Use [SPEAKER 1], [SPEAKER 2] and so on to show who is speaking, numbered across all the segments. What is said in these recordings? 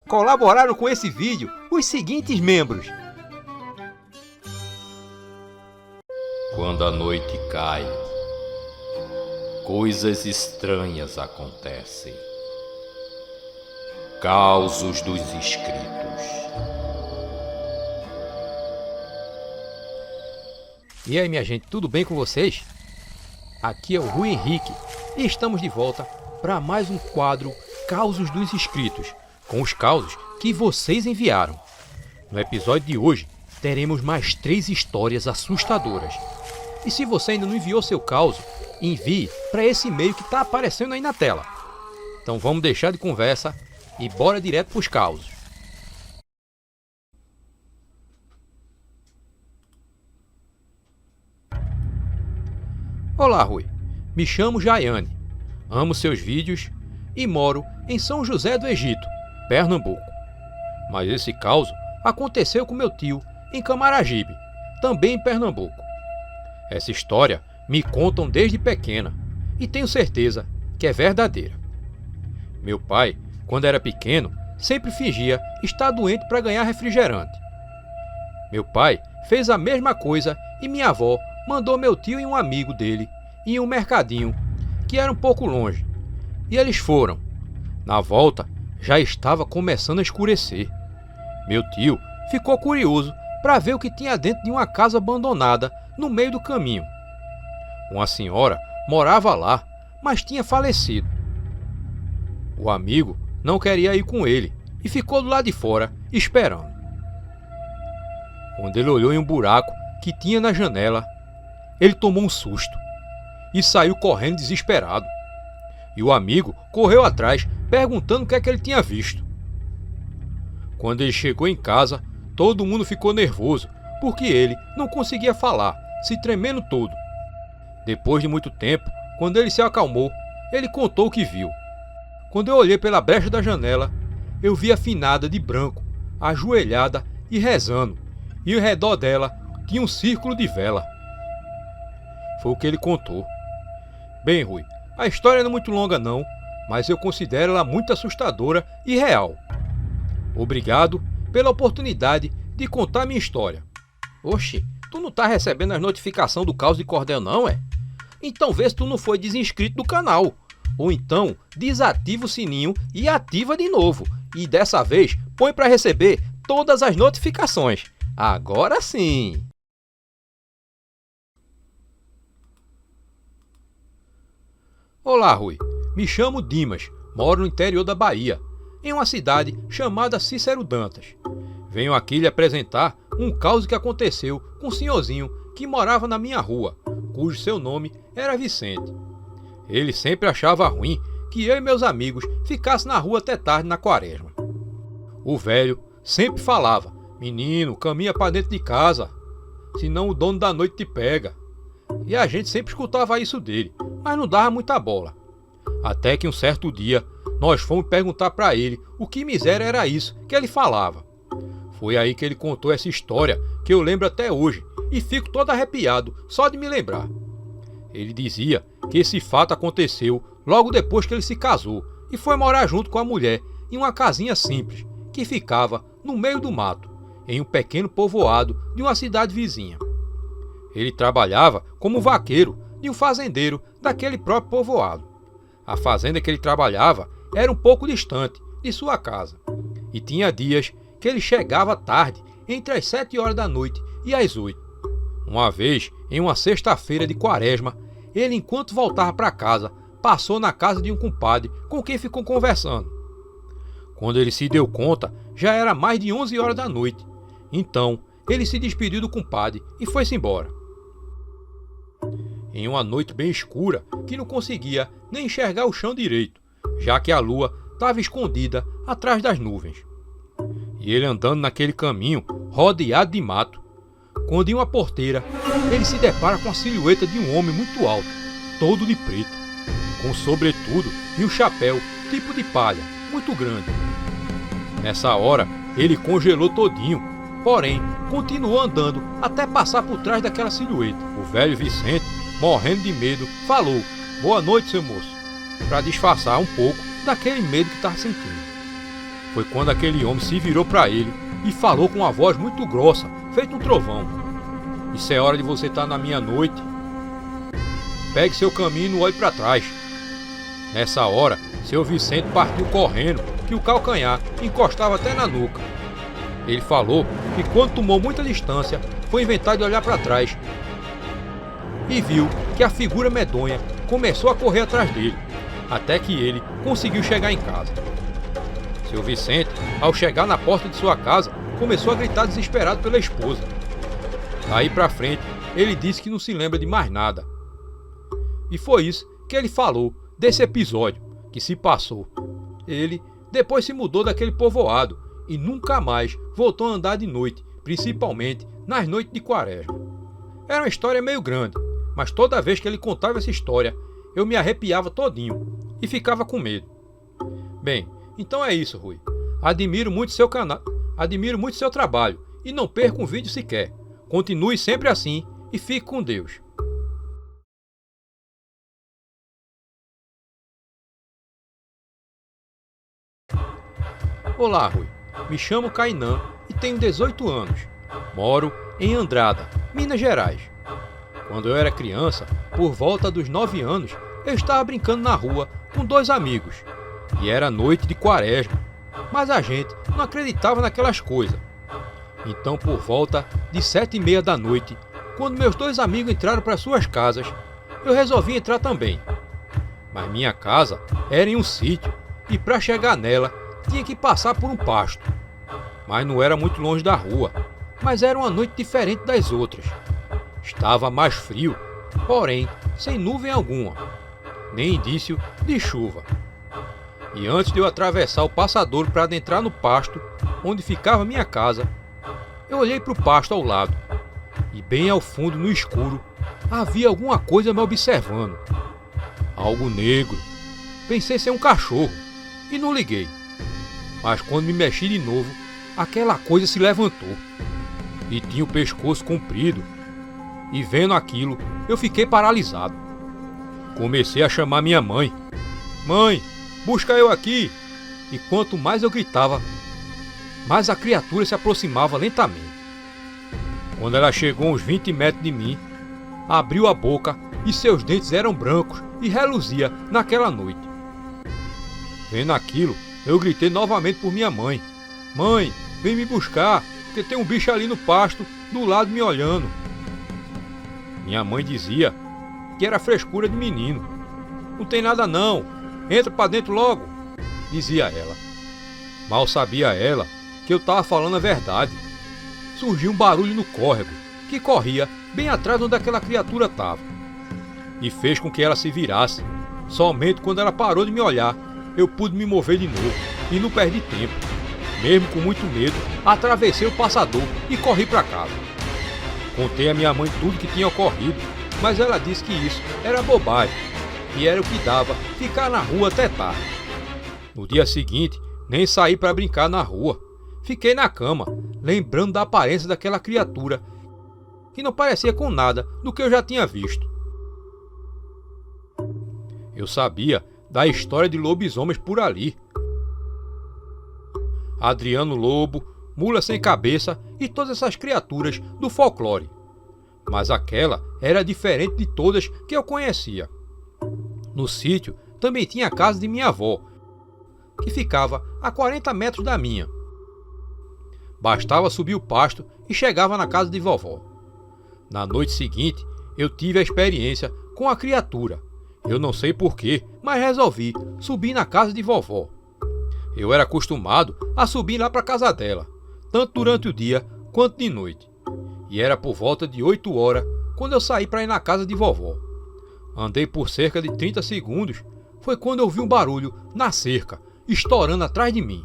[SPEAKER 1] colaboraram com esse vídeo os seguintes membros:
[SPEAKER 2] Quando a noite cai, coisas estranhas acontecem. Causos dos Inscritos.
[SPEAKER 1] E aí, minha gente, tudo bem com vocês? Aqui é o Rui Henrique e estamos de volta para mais um quadro Causos dos Inscritos, com os causos que vocês enviaram. No episódio de hoje, teremos mais 3 histórias assustadoras. E se você ainda não enviou seu causo, envie para esse e-mail que está aparecendo aí na tela. Então vamos deixar de conversa e bora direto para os causos. Olá, Rui. Me chamo Jaiane. Amo seus vídeos e moro em São José do Egito, Pernambuco. Mas esse caso aconteceu com meu tio em Camaragibe, também em Pernambuco. Essa história me contam desde pequena e tenho certeza que é verdadeira. Meu pai, quando era pequeno, sempre fingia estar doente para ganhar refrigerante. Meu pai fez a mesma coisa e minha avó mandou meu tio e um amigo dele em um mercadinho que era um pouco longe. E eles foram. Na volta, já estava começando a escurecer. Meu tio ficou curioso para ver o que tinha dentro de uma casa abandonada no meio do caminho. Uma senhora morava lá, mas tinha falecido. O amigo não queria ir com ele e ficou do lado de fora, esperando. Quando ele olhou em um buraco que tinha na janela, ele tomou um susto e saiu correndo desesperado. E o amigo correu atrás, perguntando o que é que ele tinha visto. Quando ele chegou em casa, todo mundo ficou nervoso, porque ele não conseguia falar, se tremendo todo. Depois de muito tempo, quando ele se acalmou, ele contou o que viu. Quando eu olhei pela brecha da janela, eu vi a finada de branco, ajoelhada e rezando, e ao redor dela tinha um círculo de vela. Foi o que ele contou. Bem, Rui, a história não é muito longa não, mas eu considero ela muito assustadora e real. Obrigado pela oportunidade de contar minha história. Oxi, tu não tá recebendo as notificações do caos de cordel não, é? Então vê se tu não foi desinscrito do canal. Ou então desativa o sininho e ativa de novo. E dessa vez põe para receber todas as notificações. Agora sim! Olá, Rui. Me chamo Dimas, moro no interior da Bahia, em uma cidade chamada Cícero Dantas. Venho aqui lhe apresentar um caso que aconteceu com um senhorzinho que morava na minha rua, cujo seu nome era Vicente. Ele sempre achava ruim que eu e meus amigos ficassem na rua até tarde na quaresma. O velho sempre falava: menino, caminha para dentro de casa, senão o dono da noite te pega. E a gente sempre escutava isso dele, mas não dava muita bola. Até que um certo dia, nós fomos perguntar para ele o que miséria era isso que ele falava. Foi aí que ele contou essa história que eu lembro até hoje e fico todo arrepiado só de me lembrar. Ele dizia que esse fato aconteceu logo depois que ele se casou e foi morar junto com a mulher em uma casinha simples que ficava no meio do mato, em um pequeno povoado de uma cidade vizinha. Ele trabalhava como vaqueiro de um fazendeiro daquele próprio povoado. A fazenda que ele trabalhava era um pouco distante de sua casa e tinha dias que ele chegava tarde, entre as 7 horas da noite e as 8. Uma vez, em uma sexta-feira de quaresma, ele, enquanto voltava para casa, passou na casa de um compadre com quem ficou conversando. Quando ele se deu conta, já era mais de 11 horas da noite. Então, ele se despediu do compadre e foi-se embora. Em uma noite bem escura, que não conseguia nem enxergar o chão direito, já que a lua estava escondida atrás das nuvens. E ele andando naquele caminho, rodeado de mato, quando em uma porteira, ele se depara com a silhueta de um homem muito alto, todo de preto, com sobretudo e um chapéu tipo de palha, muito grande. Nessa hora, ele congelou todinho, porém, continuou andando até passar por trás daquela silhueta. O velho Vicente, morrendo de medo, falou: "Boa noite, seu moço", para disfarçar um pouco daquele medo que estava sentindo. Foi quando aquele homem se virou para ele e falou com uma voz muito grossa, feito um trovão. Isso é hora de você estar na minha noite. Pegue seu caminho e não olhe para trás. Nessa hora, seu Vicente partiu correndo, que o calcanhar encostava até na nuca. Ele falou que quando tomou muita distância, foi inventar de olhar para trás e viu que a figura medonha começou a correr atrás dele, até que ele conseguiu chegar em casa. Seu Vicente, ao chegar na porta de sua casa, começou a gritar desesperado pela esposa. Daí pra frente, ele disse que não se lembra de mais nada. E foi isso que ele falou desse episódio que se passou. Ele depois se mudou daquele povoado e nunca mais voltou a andar de noite, principalmente nas noites de quaresma. Era uma história meio grande, mas toda vez que ele contava essa história, eu me arrepiava todinho e ficava com medo. Bem, então é isso, Rui. Admiro muito seu canal, admiro muito seu trabalho e não perca um vídeo sequer. Continue sempre assim e fique com Deus. Olá, Rui. Me chamo Kainan e tenho 18 anos. Moro em Andrada, Minas Gerais. Quando eu era criança, por volta dos 9 anos, eu estava brincando na rua com 2 amigos. E era noite de quaresma, mas a gente não acreditava naquelas coisas. Então, por volta de 7h30 da noite, quando meus 2 amigos entraram para suas casas, eu resolvi entrar também. Mas minha casa era em um sítio e para chegar nela tinha que passar por um pasto. Mas não era muito longe da rua, mas era uma noite diferente das outras. Estava mais frio, porém sem nuvem alguma, nem indício de chuva. E antes de eu atravessar o passadouro para adentrar no pasto, onde ficava minha casa, eu olhei para o pasto ao lado, e bem ao fundo, no escuro, havia alguma coisa me observando. Algo negro. Pensei ser um cachorro, e não liguei. Mas quando me mexi de novo, aquela coisa se levantou, e tinha o pescoço comprido, e vendo aquilo, eu fiquei paralisado. Comecei a chamar minha mãe. Mãe, busca eu aqui! E quanto mais eu gritava, mais a criatura se aproximava lentamente. Quando ela chegou a uns 20 metros de mim, abriu a boca e seus dentes eram brancos e reluzia naquela noite. Vendo aquilo, eu gritei novamente por minha mãe. Mãe, vem me buscar, porque tem um bicho ali no pasto, do lado me olhando. Minha mãe dizia que era frescura de menino. Não tem nada não, entra pra dentro logo, dizia ela. Mal sabia ela que eu estava falando a verdade. Surgiu um barulho no córrego, que corria bem atrás onde aquela criatura estava. E fez com que ela se virasse. Somente quando ela parou de me olhar, eu pude me mover de novo e não perdi tempo. Mesmo com muito medo, atravessei o passador e corri para casa. Contei a minha mãe tudo que tinha ocorrido, mas ela disse que isso era bobagem, e era o que dava ficar na rua até tarde. No dia seguinte, nem saí para brincar na rua. Fiquei na cama, lembrando da aparência daquela criatura, que não parecia com nada do que eu já tinha visto. Eu sabia da história de lobisomens por ali. Adriano Lobo, Mula Sem Cabeça e todas essas criaturas do folclore. Mas aquela era diferente de todas que eu conhecia. No sítio também tinha a casa de minha avó, que ficava a 40 metros da minha. Bastava subir o pasto e chegava na casa de vovó. Na noite seguinte, eu tive a experiência com a criatura. Eu não sei porquê, mas resolvi subir na casa de vovó. Eu era acostumado a subir lá para a casa dela, tanto durante o dia quanto de noite. E era por volta de 8 horas quando eu saí para ir na casa de vovó. Andei por cerca de 30 segundos, foi quando eu vi um barulho na cerca, estourando atrás de mim.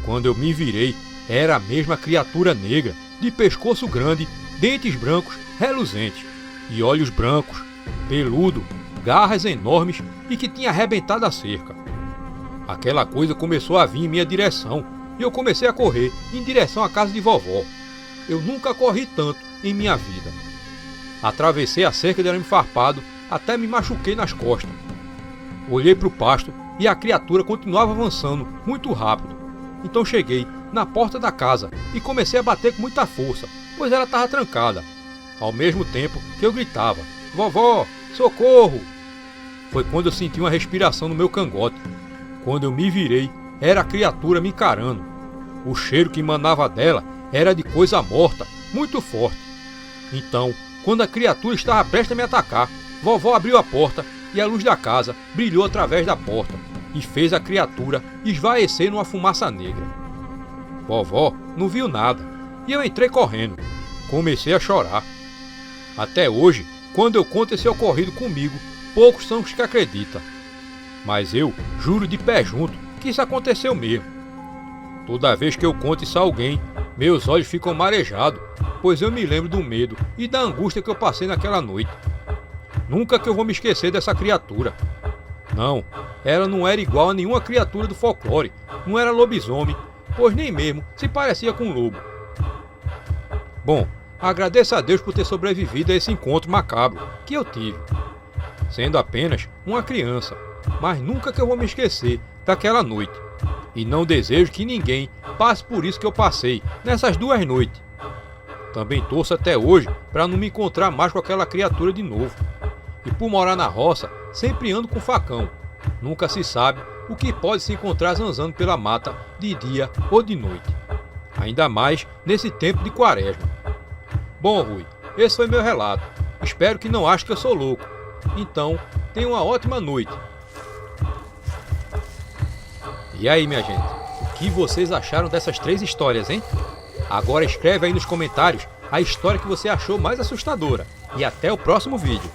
[SPEAKER 1] Quando eu me virei, era a mesma criatura negra, de pescoço grande, dentes brancos reluzentes, e olhos brancos, peludo, garras enormes e que tinha arrebentado a cerca. Aquela coisa começou a vir em minha direção, e eu comecei a correr em direção à casa de vovó. Eu nunca corri tanto em minha vida. Atravessei a cerca de arame farpado, até me machuquei nas costas. Olhei para o pasto e a criatura continuava avançando muito rápido. Então cheguei na porta da casa e comecei a bater com muita força, pois ela estava trancada. Ao mesmo tempo que eu gritava: "Vovó, socorro!" Foi quando eu senti uma respiração no meu cangote. Quando eu me virei, era a criatura me encarando. O cheiro que emanava dela era de coisa morta, muito forte. Então, quando a criatura estava prestes a me atacar, vovó abriu a porta e a luz da casa brilhou através da porta e fez a criatura esvaecer numa fumaça negra. Vovó não viu nada e eu entrei correndo. Comecei a chorar. Até hoje, quando eu conto esse ocorrido comigo, poucos são os que acreditam. Mas eu juro de pé junto que isso aconteceu mesmo. Toda vez que eu conto isso a alguém, meus olhos ficam marejados, pois eu me lembro do medo e da angústia que eu passei naquela noite. Nunca que eu vou me esquecer dessa criatura. Não, ela não era igual a nenhuma criatura do folclore, não era lobisomem, pois nem mesmo se parecia com um lobo. Bom, agradeço a Deus por ter sobrevivido a esse encontro macabro que eu tive, sendo apenas uma criança, mas nunca que eu vou me esquecer daquela noite. E não desejo que ninguém passe por isso que eu passei nessas 2 noites. Também torço até hoje para não me encontrar mais com aquela criatura de novo. E por morar na roça, sempre ando com facão. Nunca se sabe o que pode se encontrar zanzando pela mata de dia ou de noite. Ainda mais nesse tempo de quaresma. Bom, Rui, esse foi meu relato. Espero que não ache que eu sou louco. Então, tenha uma ótima noite. E aí, minha gente, o que vocês acharam dessas 3 histórias, hein? Agora escreve aí nos comentários a história que você achou mais assustadora. E até o próximo vídeo.